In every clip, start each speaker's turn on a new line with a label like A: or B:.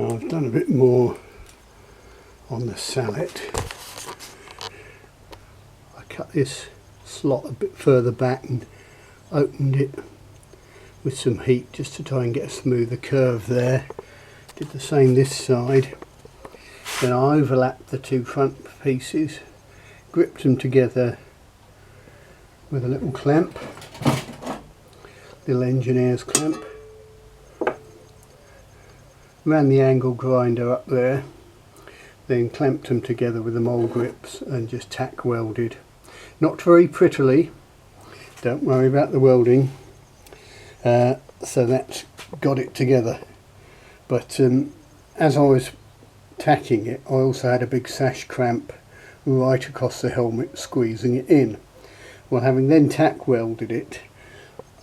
A: I've done a bit more on the Sallet. I cut this slot a bit further back and opened it with some heat just to try and get a smoother curve there. Did the same this side. Then I overlapped the two front pieces, gripped them together with a little clamp, little engineer's clamp, ran the angle grinder up there, then clamped them together with the mole grips and just tack welded. Not very prettily, don't worry about the welding, so that's got it together. But as I was tacking it, I also had a big sash clamp right across the helmet squeezing it in. Well, having then tack welded it,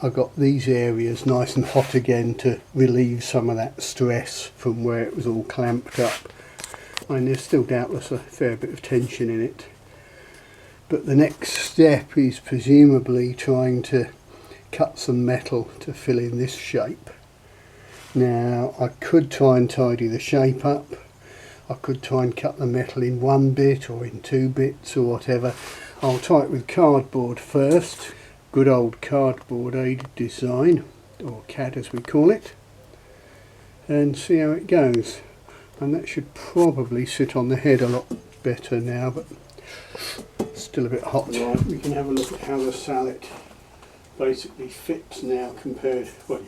A: I got these areas nice and hot again to relieve some of that stress from where it was all clamped up. And there's still doubtless a fair bit of tension in it. But the next step is presumably trying to cut some metal to fill in this shape. Now I could try and tidy the shape up. I could try and cut the metal in one bit or in two bits or whatever. I'll try it with cardboard first. Good old cardboard aided design, or CAD as we call it, and see how it goes. And that should probably sit on the head a lot better now, but still a bit hot. Right, we can have a look at how the Sallet basically fits now compared, well,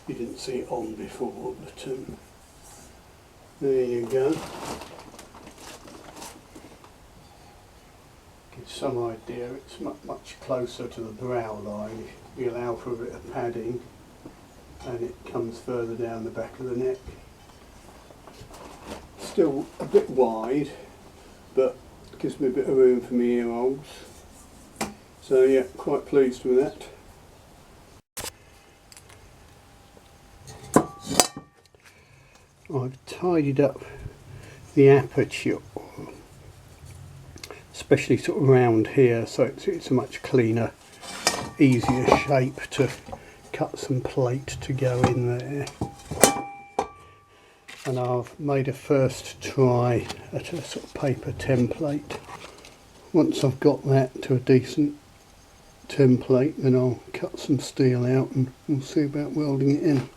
A: you didn't see it on before, but there you go. Gives some idea it's much closer to the brow line. We allow for a bit of padding and it comes further down the back of the neck. Still a bit wide, but gives me a bit of room for my ear holes. So yeah, quite pleased with that. I've tidied up the aperture, especially sort of around here, so it's a much cleaner, easier shape to cut some plate to go in there. And I've made a first try at a sort of paper template. Once I've got that to a decent template, then I'll cut some steel out and we'll see about welding it in.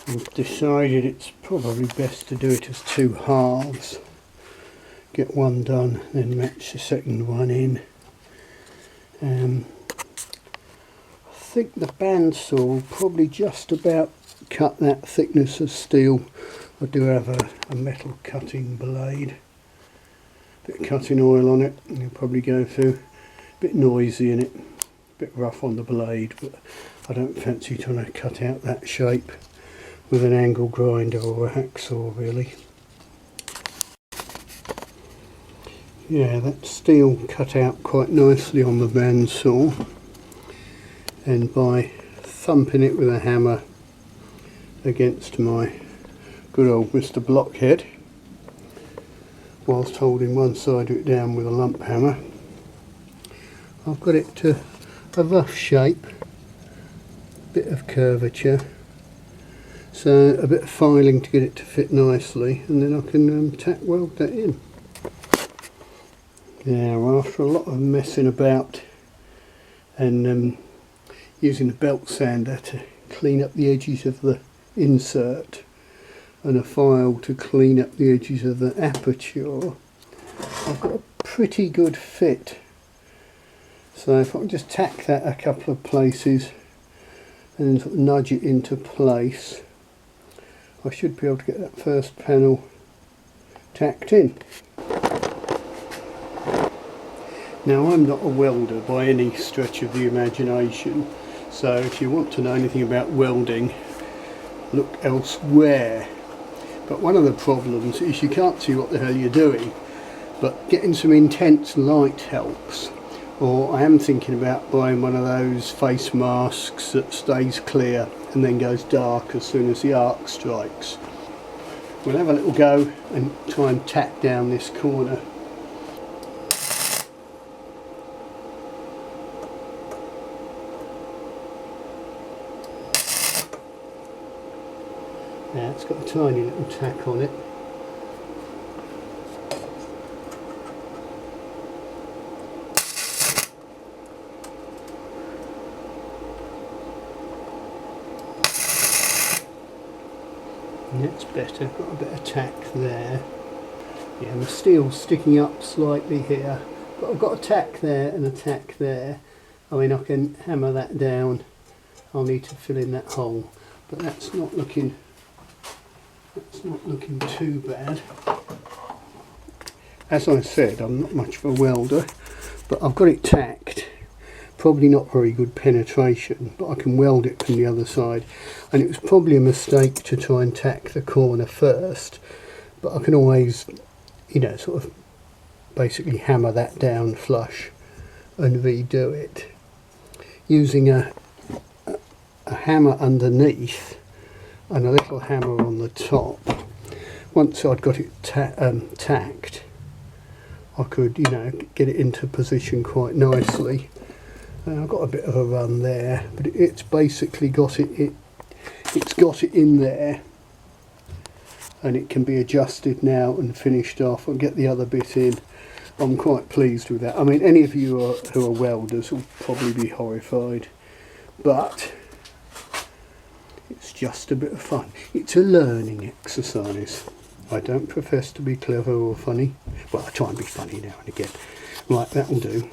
A: I've decided it's probably best to do it as two halves. Get one done, then match the second one in. I think the bandsaw will probably just about cut that thickness of steel. I do have a metal cutting blade. Bit of cutting oil on it, and you'll probably go through. A bit noisy in it, a bit rough on the blade, but I don't fancy trying to cut out that shape with an angle grinder or a hacksaw really. Yeah, that steel cut out quite nicely on the bandsaw, and by thumping it with a hammer against my good old Mr. Blockhead, whilst holding one side of it down with a lump hammer, I've got it to a rough shape, bit of curvature, so a bit of filing to get it to fit nicely, and then I can tack weld that in. Now, after a lot of messing about and using a belt sander to clean up the edges of the insert and a file to clean up the edges of the aperture, I've got a pretty good fit. So if I can just tack that a couple of places and sort of nudge it into place, I should be able to get that first panel tacked in. Now, I'm not a welder by any stretch of the imagination, so if you want to know anything about welding, look elsewhere. But one of the problems is you can't see what the hell you're doing, but getting some intense light helps. Or I am thinking about buying one of those face masks that stays clear and then goes dark as soon as the arc strikes. We'll have a little go and try and tack down this corner. Now it's got a tiny little tack on it. And that's better, got a bit of tack there. Yeah, and the steel's sticking up slightly here, but I've got a tack there and a tack there. I mean, I can hammer that down. I'll need to fill in that hole, but that's not looking too bad. As I said, I'm not much of a welder, but I've got it tacked. Probably not very good penetration, but I can weld it from the other side. And it was probably a mistake to try and tack the corner first, but I can always, you know, sort of basically hammer that down flush and redo it using a hammer underneath and a little hammer on the top. Once I'd got it tacked, I could, you know, get it into position quite nicely. And I've got a bit of a run there, but it's basically got it's got it in there, and it can be adjusted now and finished off and get the other bit in. I'm quite pleased with that. I mean, any of you who are welders will probably be horrified, but it's just a bit of fun. It's a learning exercise. I don't profess to be clever or funny. Well, I try and be funny now and again. Right, that'll do.